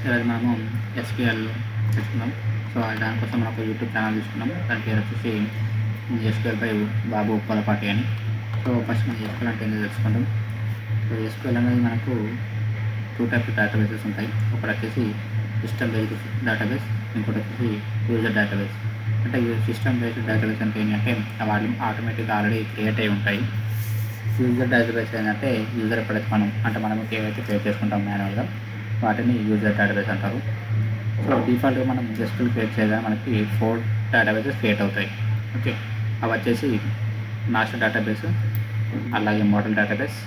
ఈరోజు మనము ఎస్క్యూఎల్ చేసుకున్నాం. సో దానికోసం మనం ఒక యూట్యూబ్ ఛానల్ తీసుకున్నాం. దాని పేరు వచ్చేసి ఎస్క్యూఎల్ బై బాబు ఉప్పలపాటి అని. సో ఫస్ట్ మనం ఎస్క్యూఎల్ అంటే ఏంటో తెలుసుకుంటాం. సో ఎస్క్యూఎల్ అనేది మనకు 2 టైప్ డేటాబేసెస్ ఉంటాయి. ఒకటి వచ్చేసి సిస్టమ్ బేస్డ్ డేటాబేస్, ఇంకోటి వచ్చేసి యూజర్ డేటాబేస్. అంటే సిస్టమ్ బేస్డ్ డేటాబేస్ అంటే ఏంటంటే వాళ్ళు ఆటోమేటిక్గా ఆల్రెడీ క్రియేట్ అయి ఉంటాయి. యూజర్ డేటాబేస్ ఏంటంటే యూజర్ ఎప్పుడైతే మనం ఏవైతే క్రియేట్ చేసుకుంటాం మాన్యువల్గా వాటిని యూజర్ డేటాబేస్ అంటారు. సో డిఫాల్ట్గా మనం ఎస్క్యూఎల్ క్రియేట్ చేయగా మనకి 4 డేటాబేసెస్ క్రియేట్ అవుతాయి. ఓకే, అవి వచ్చేసి మాస్టర్ డేటాబేస్, అలాగే మోడల్ డేటాబేస్,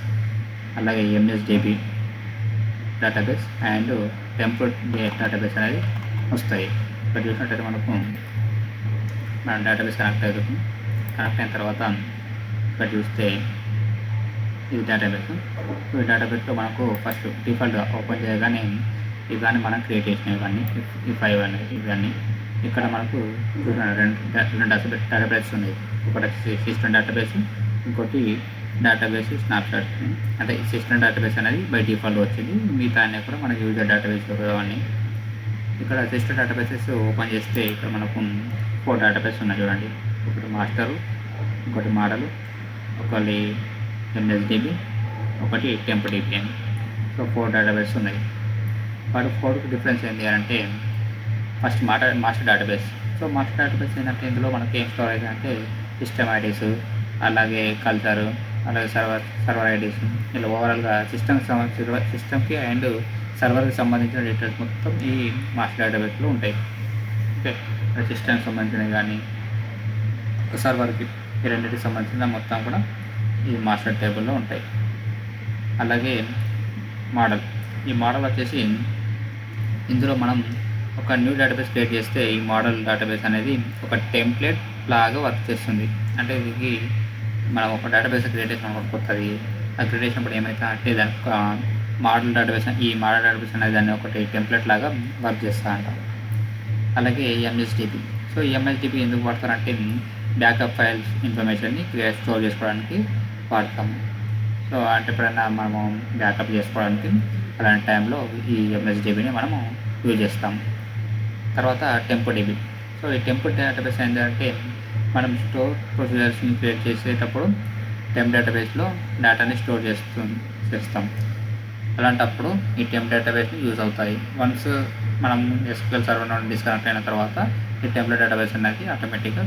అలాగే ఎంఎస్డిబి డేటాబేస్ అండ్ టెంప్లెట్ డేటాబేస్ అనేది వస్తాయి. ఇక్కడ చూసినట్టయితే మనకు మన డేటాబేస్ కనెక్ట్ అయిన తర్వాత ఇక్కడ చూస్తే ఇది డేటాబేస్. ఈ డేటాబేస్లో మనకు ఫస్ట్ డిఫాల్ట్గా ఓపెన్ చేయగానే ఇవన్నీ మనం క్రియేట్ చేసినవి ఇవన్నీ ఇక్కడ మనకు రెండు డేటాబేస్ ఉన్నాయి. ఒకటి వచ్చేసి సిస్టమ్ డేటాబేస్, ఇంకోటి డేటాబేస్ స్నాప్షాట్. అంటే సిస్టమ్ డేటాబేస్ అనేది బై డిఫాల్ట్ వచ్చింది, మిగతా అన్నీ కూడా మనకి యూజర్ డేటాబేస్ అవన్నీ. ఇక్కడ సిస్టమ్ డేటాబేసెస్ ఓపెన్ చేస్తే ఇక్కడ మనకు 4 డేటాబేస్ ఉన్నాయి చూడండి. ఒకటి మాస్టరు, ఇంకోటి మోడల్, ఒకటి ఎంఎస్డిబి, ఒకటి టెంప్డిబి అని. సో 4 డేటాబేస్ ఉన్నాయి. వాటి 4కి డిఫరెన్స్ ఏంటి అంటే first master database. So master database ఏంటంటే ఇందులో మనకి ఏం స్టోర్ అయితే అంటే సిస్టమ్ ఐడీస్, అలాగే కల్చరు, అలాగే సర్వర్ ఐడీస్, ఇలా ఓవరాల్గా సిస్టమ్కి అండ్ సర్వర్కి సంబంధించిన డీటెయిల్స్ మొత్తం ఈ మాస్టర్ డేటాబేస్లో ఉంటాయి. ఓకే, సిస్టమ్కి సంబంధించినవి కానీ సర్వర్కి ఈ రెండింటికి సంబంధించిన మొత్తం కూడా ఈ మాస్టర్ టేబుల్లో ఉంటాయి. అలాగే మోడల్, ఈ మోడల్ వచ్చేసి ఇందులో మనం ఒక న్యూ డేటాబేస్ క్రియేట్ చేస్తే ఈ మోడల్ డేటాబేస్ అనేది ఒక టెంప్లెట్ లాగా వర్క్ చేస్తుంది. అంటే ఇది మనం ఒక డేటాబేస్ క్రియేట్ చేసినప్పుడు కొత్తది అది క్రియేట్ చేసినప్పుడు ఏమైతే అంటే దానికి ఒక మోడల్ డేటాబేస్ అనేది దాన్ని ఒకటి టెంప్లెట్ లాగా వర్క్ చేస్తూ అంటాం. అలాగే ఎంఎస్డిబి. సో ఎంఎస్డిబి ఎందుకు వాడతారంటే బ్యాకప్ ఫైల్స్ ఇన్ఫర్మేషన్ని స్టోర్ చేసుకోవడానికి వాడతాము. సో అంటే ఎప్పుడైనా మనము బ్యాకప్ చేసుకోవడానికి అలాంటి టైంలో ఈ ఎంఎస్డిబిని మనము యూజ్ చేస్తాం. తర్వాత టెంప్డిబి. సో ఈ టెంప్ డేటాబేస్ ఏంటంటే మనం స్టోర్ ప్రొసీజర్స్ని క్రియేట్ చేసేటప్పుడు టెంప్ డేటాబేస్లో డేటాని స్టోర్ చేస్తాం. అలాంటప్పుడు ఈ టెంప్ డేటాబేస్ని యూజ్ అవుతాయి. వన్స్ మనం ఎస్క్యూఎల్ సర్వర్ నుండి డిస్కనెక్ట్ అయిన తర్వాత ఈ టెంప్లెట్ డేటాబేస్ అనేది ఆటోమేటిక్గా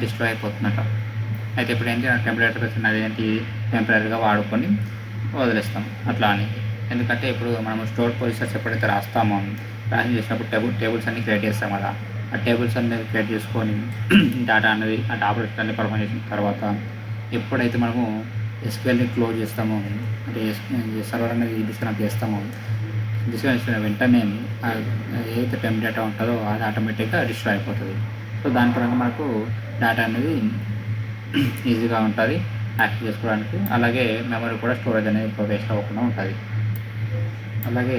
డిస్ట్రాయ్ అయిపోతుందట. అయితే ఇప్పుడు ఏంటి టెంప్లెట్ డేటాబేస్ అనేది ఏంటి టెంపరీగా వాడుకొని వదిలేస్తాం అట్లా అని. ఎందుకంటే ఇప్పుడు మనం స్టోర్ పొజిషన్స్ ఎప్పుడైతే రాసి చేసినప్పుడు టేబుల్స్ అన్ని క్రియేట్ చేస్తాం కదా. ఆ టేబుల్స్ అన్ని క్రియేట్ చేసుకొని డేటా అనేది ఆ ఆపరేషన్ అన్ని పర్ఫామ్ చేసిన తర్వాత ఎప్పుడైతే మనము ఎస్క్యూఎల్ని క్లోజ్ చేస్తామో అంటే సర్వర్ అనేది డిస్కనెక్ట్ చేస్తామో డిస్కనెక్ట్ చేసిన వెంటనే ఏదైతే టెంప్ డేటా ఉంటుందో అది ఆటోమేటిక్గా డిస్ట్రాయ్ అయిపోతుంది. సో దాని పరంగా మనకు డేటా అనేది ఈజీగా ఉంటుంది యాక్సెస్ చేసుకోవడానికి. అలాగే మెమరీ కూడా స్టోరేజ్ అనేది ఎక్కువ వేస్ట్ అవ్వకుండా ఉంటుంది. అలాగే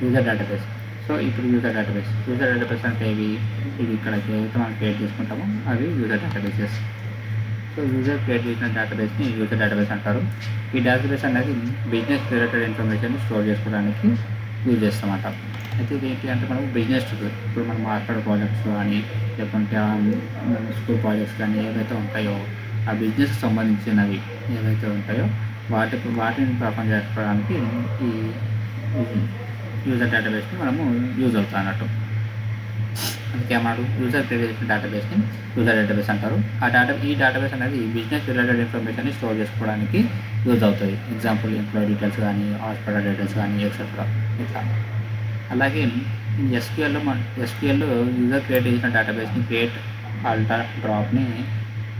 యూజర్ డేటాబేస్. సో ఇప్పుడు యూజర్ డేటాబేస్ అంటే ఇవి ఇక్కడ ఏదైతే మనం క్రియేట్ చేసుకుంటామో అవి user databases. So user create చేసిన డేటాబేస్ని యూజర్ డేటాబేస్ అంటారు. ఈ డేటాబేస్ అనేది బిజినెస్ రిలేటెడ్ ఇన్ఫర్మేషన్ స్టోర్ చేసుకోవడానికి యూజ్ చేస్తామట. అయితే ఇది ఏంటి అంటే మనం బిజినెస్ ఇప్పుడు మనం మార్కెట్ ప్రాజెక్ట్స్ కానీ లేకుంటే స్కూల్ ప్రాజెక్ట్స్ కానీ ఏవైతే ఉంటాయో ఆ బిజినెస్కి సంబంధించినవి ఏవైతే ఉంటాయో వాటిని పర్ఫామ్ చేసుకోవడానికి ఈ యూజర్ డేటాబేస్ని మనము యూజ్ అవుతాం అన్నట్టు. అందుకే అన్నాడు యూజర్ క్రియేట్ చేసిన డేటాబేస్ని యూజర్ డేటాబేస్ అంటారు. ఈ డేటాబేస్ అనేది బిజినెస్ రిలేటెడ్ ఇన్ఫర్మేషన్ని స్టోర్ చేసుకోవడానికి యూజ్ అవుతుంది. ఎగ్జాంపుల్ ఎంప్లాయీ డీటెయిల్స్ కానీ హాస్పిటల్ డీటెయిల్స్ కానీ ఎక్సెట్రా ఇట్లా. అలాగే ఎస్క్యూఎల్లో యూజర్ క్రియేట్ చేసిన డేటాబేస్ని క్రియేట్, ఆల్టర్, డ్రాప్ని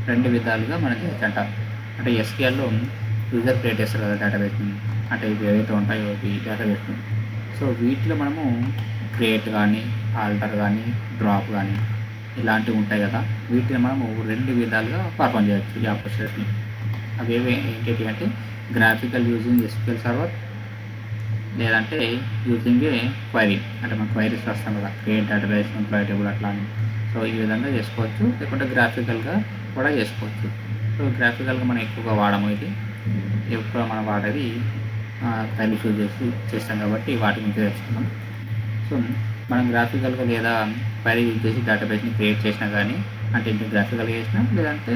2 విధాలుగా మనం చేయొచ్చంట. అంటే ఎస్క్యూఎల్లో యూజర్ క్రియేట్ చేస్తారు కదా డేటాబేస్ని, అంటే ఇవి ఏవైతే ఉంటాయో ఈ డేటాబేస్ని. సో వీటిలో మనము క్రియేట్ కానీ ఆల్టర్ కానీ డ్రాప్ కానీ ఇలాంటివి ఉంటాయి కదా, వీటిని మనము 2 విధాలుగా పర్ఫామ్ చేయొచ్చు ఈ ఆపరేషన్స్ని. అవి ఏంటి అంటే గ్రాఫికల్ యూజింగ్ ఎస్క్యూఎల్ సర్వర్, లేదంటే యూజింగ్ ఏ క్వైరీ. అంటే మనం క్వైరీస్ రాస్తాం కదా క్రియేట్ డేటాబేస్ ఎంప్లాయీ టేబుల్ అట్లా అని. సో ఈ విధంగా చేసుకోవచ్చు, లేకుంటే గ్రాఫికల్గా కూడా చేసుకోవచ్చు. సో గ్రాఫికల్గా మనం ఎక్కువగా వాడము. ఇది ఎక్కువ మనం వాడేది ఫైల్ యూజ్ చేస్తాం కాబట్టి వాటి గురించి తెలుసుకున్నాం. సో మనం గ్రాఫికల్గా లేదా క్వైరీ యూజ్ చేసి డేటాబేస్ని క్రియేట్ చేసినా కానీ, అంటే ఇంటి గ్రాఫికల్గా చేసినా లేదంటే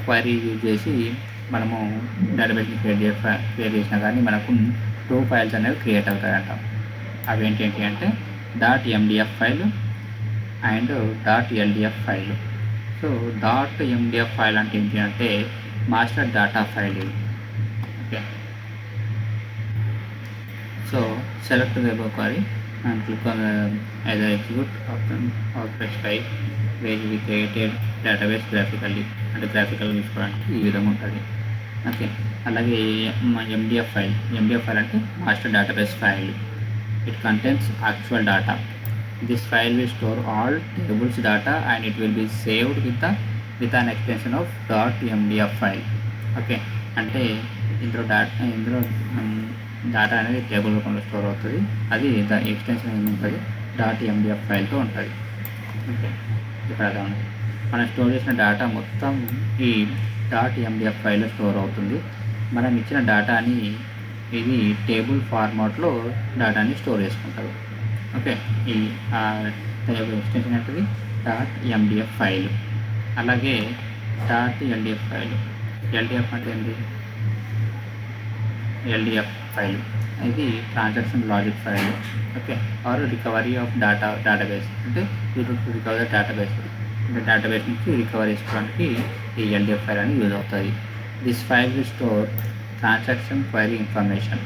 క్వైరీ యూజ్ చేసి మనము డేటాబేస్ని క్రియేట్ చేసినా కానీ మనకు 2 ఫైల్స్ అనేవి క్రియేట్ అవుతాయంట. అవి ఏంటి అంటే .mdf file and .ldf file. So .mdf file అంటే ఏంటి అంటే మాస్టర్ డేటా ఫైల్ ఇది. Okay, so select the above query and click on either execute option or specify where we created database graphically, అంటే graphical తీసుకోవడానికి ఈ విధంగా ఉంటుంది. Okay, అలాగే MDF ఫైల్ అంటే master database file. It contains actual data. This file will store all tables data and it will be saved with an extension of .mdf file. Okay, అంటే ఇందులో data అనేది table రూపంలో store అవుతుంది. అది దాని extension ఏమి ఉంటుంది, .mdf ఫైల్తో ఉంటుంది. ఓకే, ఇక్కడ అదే ఉంది. మనం స్టోర్ చేసిన డేటా మొత్తం ఈ .mdf ఫైల్లో స్టోర్ అవుతుంది. మనం ఇచ్చిన డేటాని ఇది టేబుల్ ఫార్మాట్లో డేటాని స్టోర్ చేసుకుంటారు. ఓకే, ఈ ఎక్స్టెన్షన్ అంటే .mdf ఫైల్. అలాగే .ldf ఫైల్. ldf అంటే ఏంటి? LDF ఫైల్ ఇది transaction logic file. Okay, or recovery of database అంటే రికవర్ డేటాబేస్, అంటే డేటాబేస్ నుంచి రికవరీ చేసుకోవడానికి ఈ LDF ఫైల్ అని యూజ్ అవుతుంది. This file will store transaction query information,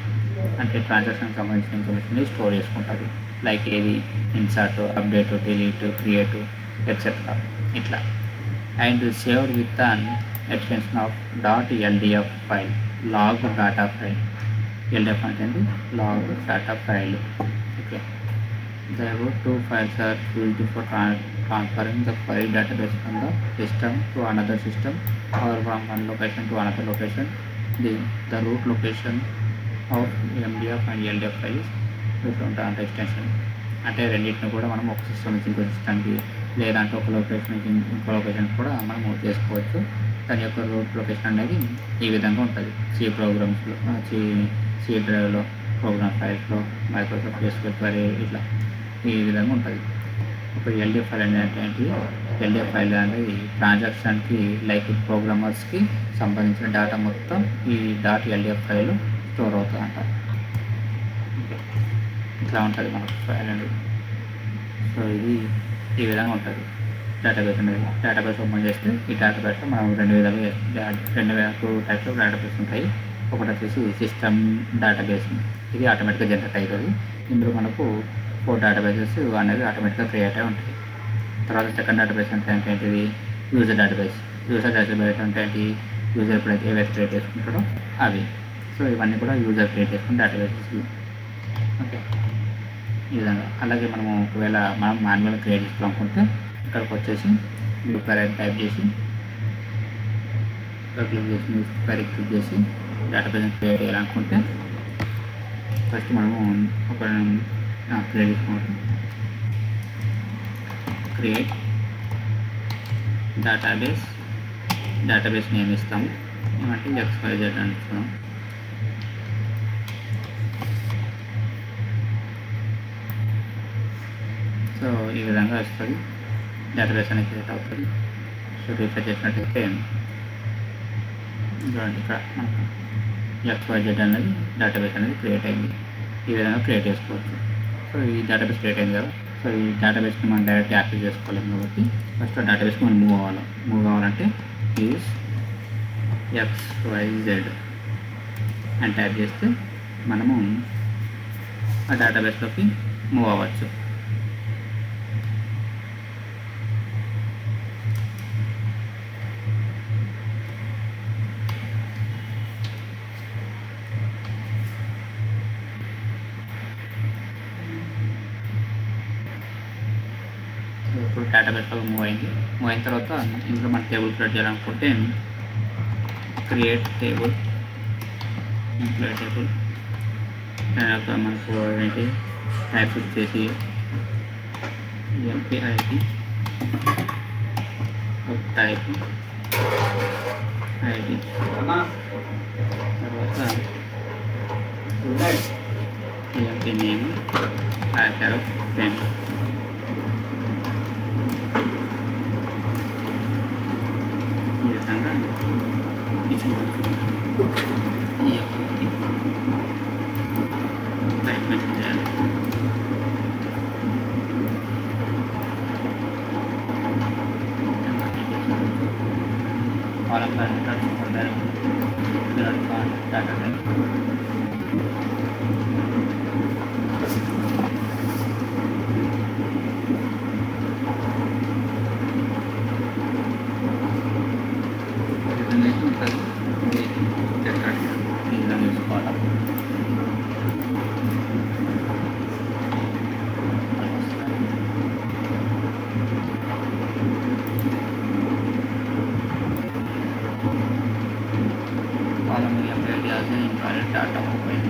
అంటే ట్రాన్సాక్షన్ సంబంధించిన ఇన్ఫర్మేషన్ స్టోర్ చేసుకుంటుంది. లైక్ ఏది insert, update, delete, create etcetera ఇట్లా. And saved with an extension of .ldf file, log data file. LDF అంటే log data file. Okay, the above 2 files are used for transferring the query database from the system to another system or from one location to another location. The root location of MDF and LDF files different అంటే extension. అంటే రెండింటిని కూడా మనం ఒక system నుంచి ఇంకో సిస్టమ్కి, లేదంటే ఒక లొకేషన్ నుంచి ఇంకో లొకేషన్ కూడా మనం మూవ్ చేసుకోవచ్చు. దాని యొక్క రూట్ లొకేషన్ అనేది ఈ విధంగా ఉంటుంది. సి ప్రోగ్రామ్స్లో, సి డ్రైవ్లో, ప్రోగ్రామ్ ఫైల్స్లో, మైక్రోసాఫ్ట్ SQL క్వరీ ఇట్లా ఈ విధంగా ఉంటుంది. ఇప్పుడు LDF ఫైల్ అంటే ఏంటి? LDF ఫైల్ అనేది ట్రాన్సాక్షన్కి లైక్ ప్రోగ్రామర్స్కి సంబంధించిన డేటా మొత్తం ఈ .ldf ఫైల్ స్టోర్ అవుతుందంట. ఇట్లా ఉంటుంది మనకు ఫైల్ అనేది. సో ఇది ఈ విధంగా ఉంటుంది డేటాబేస్ అనేది. డేటాబేస్ ఓపెన్ చేస్తే ఈ డేటాబేస్లో మనం 2 టైప్స్ ఆఫ్ డేటాబేస్ ఉంటాయి. ఒకటి వచ్చేసి సిస్టమ్ డేటాబేస్, ఇది ఆటోమేటిక్గా జనరేట్ అవుతుంది. ఇందులో మనకు 4 డేటాబేసెస్ అనేది ఆటోమేటిక్గా క్రియేట్ అయి ఉంటాయి. తర్వాత సెకండ్ డేటాబేస్ అంటే ఏంటిది? User database. యూజర్ డేటాబేస్ అంటే ఏంటి? యూజర్ ఎప్పుడైతే ఏవైతే క్రియేట్ చేసుకుంటాడో అవి. సో ఇవన్నీ కూడా యూజర్ క్రియేట్ చేసుకున్న డేటాబేసెస్. ఓకే, ఈ విధంగా. అలాగే మనము ఒకవేళ మనం మాన్యువల్గా క్రియేట్ చేసుకోవాలనుకుంటే ఇక్కడికి వచ్చేసి మీరు క్వైరీ టైప్ చేసి క్వైరీ క్లిక్ చేసి డేటాబేస్ క్రియేట్ చేయాలనుకుంటే ఫస్ట్ మనము ఒక క్రియేట్ చేసుకుంటాం. క్రియేట్ డేటాబేస్ నేమ్ ఇస్తాము. ఏమంటే XYZ అని ఇస్తాము. సో ఈ విధంగా వస్తుంది, డేటాబేస్ అనేది క్రియేట్ అవుతుంది. సో రీఫ్రెష్ చేసినట్టయితే చూడండి, ఇక్కడ మనకు XYZ అనేది డేటాబేస్ అనేది క్రియేట్ అయింది. ఈ విధంగా క్రియేట్ చేసుకోవచ్చు. సో ఈ డేటాబేస్ క్రియేట్ అయింది కదా. సో ఈ డేటాబేస్ని మనం డైరెక్ట్ యాక్సెస్ చేసుకోలేము కాబట్టి ఫస్ట్ ఆ డేటాబేస్కి మనం మూవ్ కావాలంటే యూజ్ XYZ అని టైప్ చేస్తే మనము ఆ డేటాబేస్లోకి మూవ్ అవ్వచ్చు. ఇప్పుడు డేటాబేస్లో మూవ్ అయిన తర్వాత ఇందులో మన టేబుల్ క్రియేట్ చేయాలనుకుంటే క్రియేట్ టేబుల్ తర్వాత మనకు ఏంటి టైప్ చేసి MPID టైప్ ID తర్వాత TMT name, character of 10. ఈ విధంగా ఇచ్చుకోవచ్చు. ఈ టైప్ మెన్షన్ చేయాలి. Column parameters data type data mobile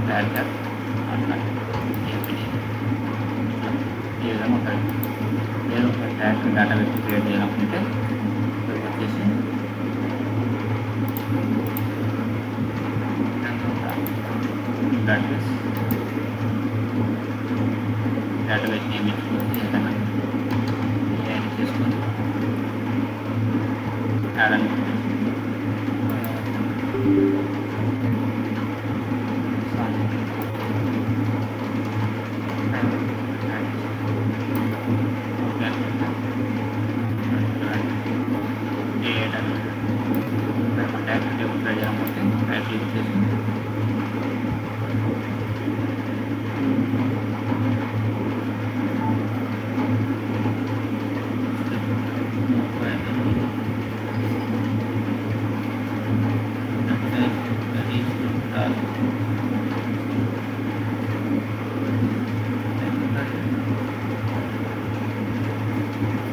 character అట్లా ఈ విధంగా ఉంటుంది. నేను ఒక క్యారెక్టర్ డేటాబేస్ క్రియేట్ చేయాలనుకుంటే ఇక్కడికి వచ్చేసి డేటాబేస్ నేమ్ ఇచ్చుకొని ఏదైనా యాడ్ చేసుకొని యాడ్ అని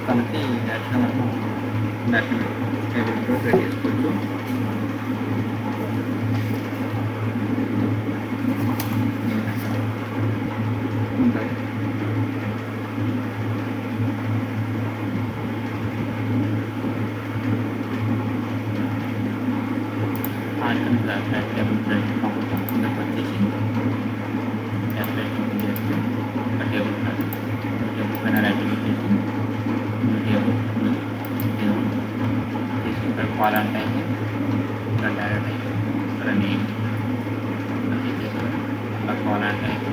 కాబట్టి డైరెక్ట్గా మనం టేబుల్తో క్రియేట్ చేసుకోవచ్చు. ఉంటాయి టేబుల్ క్రియేట్ కంప్యూటర్ వచ్చేసి టేబుల్ పైన రైట్ క్లిక్ చేసి తీసుకుంటారు ఫారెన్ టైప్ ఇక్కడ డైరెక్ట్ ఇక్కడ నేమ్ అలా ఫారెన్ టైప్